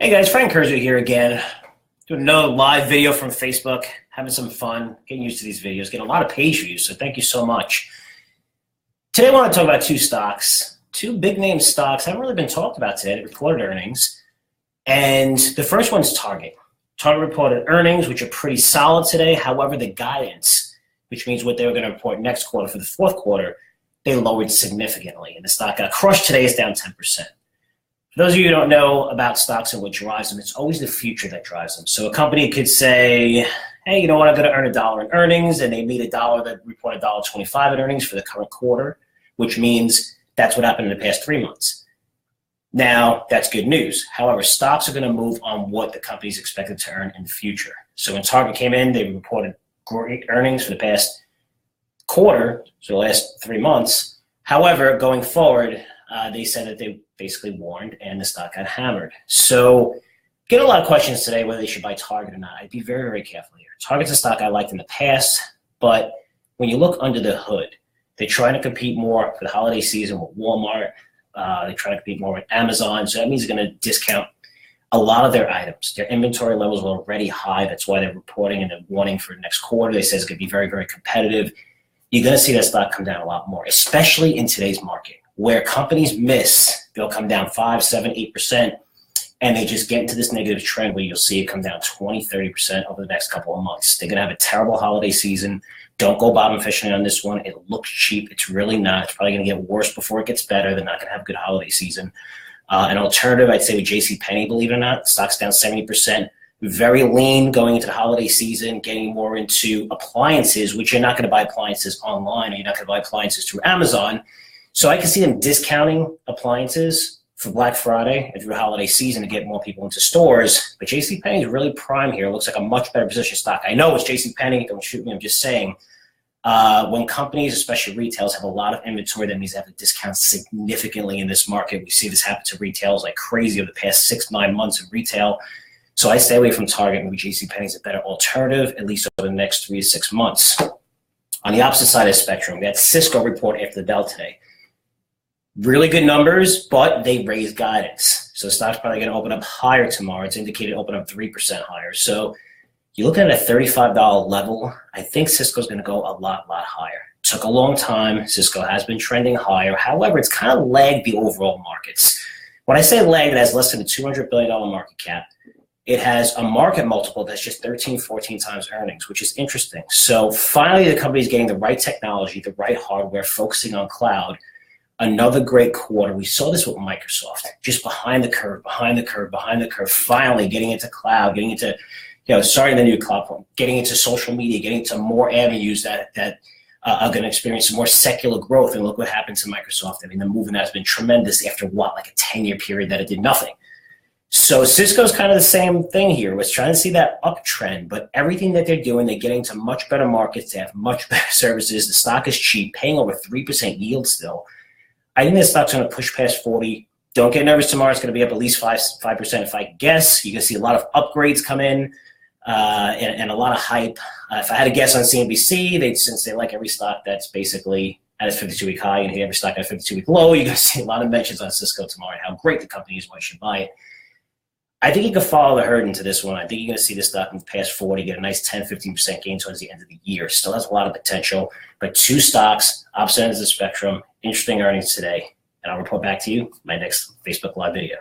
Hey guys, Frank Kurzo here again. Doing another live video from Facebook, having some fun, getting used to these videos, getting a lot of page views, so thank you so much. Today I want to talk about two stocks, two big name stocks haven't really been talked about today that reported earnings. And the first one's Target. Target reported earnings, which are pretty solid today. However, the guidance, which means what they were going to report next quarter for the fourth quarter, they lowered significantly. And the stock got crushed today, it's down 10%. For those of you who don't know about stocks and what drives them, it's always the future that drives them. So a company could say, hey, you know what, I'm going to earn $1 in earnings, and they meet $1 that report $1.25 in earnings for the current quarter, which means that's what happened in the past 3 months. Now, that's good news. However, stocks are going to move on what the company is expected to earn in the future. So when Target came in, they reported great earnings for the past quarter, so the last 3 months. However, going forward, they said that they basically warned, and the stock got hammered. So get a lot of questions today whether they should buy Target or not. I'd be very, very careful here. Target's a stock I liked in the past, but when you look under the hood, they're trying to compete more for the holiday season with Walmart. They're trying to compete more with Amazon. So that means they're going to discount a lot of their items. Their inventory levels are already high. That's why they're reporting and they're warning for next quarter. They say it's going to be very, very competitive. You're going to see that stock come down a lot more, especially in today's market, where companies miss, they'll come down 5, 7, 8%, and they just get into this negative trend where you'll see it come down 20, 30% over the next couple of months. They're going to have a terrible holiday season. Don't go bottom fishing on this one. It looks cheap. It's really not. It's probably going to get worse before it gets better. They're not going to have a good holiday season. An alternative, I'd say with JCPenney, believe it or not, stock's down 70%. Very lean going into the holiday season, getting more into appliances, which you're not going to buy appliances online, or you're not going to buy appliances through Amazon. So I can see them discounting appliances for Black Friday and through the holiday season to get more people into stores. But JCPenney is really prime here. It looks like a much better position stock. I know it's JCPenney. Don't shoot me. I'm just saying. When companies, especially retails, have a lot of inventory, that means they have to discount significantly in this market. We see this happen to retails like crazy over the past 6-9 months in retail. So I stay away from Target. Maybe JCPenney is a better alternative, at least over the next 3 to 6 months. On the opposite side of the spectrum, we had Cisco report after the bell today. Really good numbers, but they raised guidance. So the stock's probably going to open up higher tomorrow. It's indicated open up 3% higher. So you're looking at a $35 level. I think Cisco's going to go a lot higher. Took a long time. Cisco has been trending higher. However, it's kind of lagged the overall markets. When I say lagged, it has less than a $200 billion market cap. It has a market multiple that's just 13, 14 times earnings, which is interesting. So finally, the company's getting the right technology, the right hardware, focusing on cloud. Another great quarter. We saw this with Microsoft, just behind the curve, finally getting into cloud, getting into, starting the new cloud platform, getting into social media, getting into more avenues that are going to experience some more secular growth. And look what happened to Microsoft. I mean, the movement has been tremendous after like a 10-year period that it did nothing. So Cisco's kind of the same thing here. We're trying to see that uptrend, but everything that they're doing, they're getting to much better markets. They have much better services. The stock is cheap, paying over 3% yield still. I think this stock's going to push past 40. Don't get nervous tomorrow. It's going to be up at least 5% if I guess. You're going to see a lot of upgrades come in and a lot of hype. If I had to guess on CNBC, since they like every stock that's basically at its 52-week high and hit every stock at a 52-week low, you're going to see a lot of mentions on Cisco tomorrow and how great the company is, why you should buy it. I think you can follow the herd into this one. I think you're going to see this stock move past 40, get a nice 10, 15% gain towards the end of the year. Still has a lot of potential, but two stocks, opposite ends of the spectrum, interesting earnings today. And I'll report back to you in my next Facebook Live video.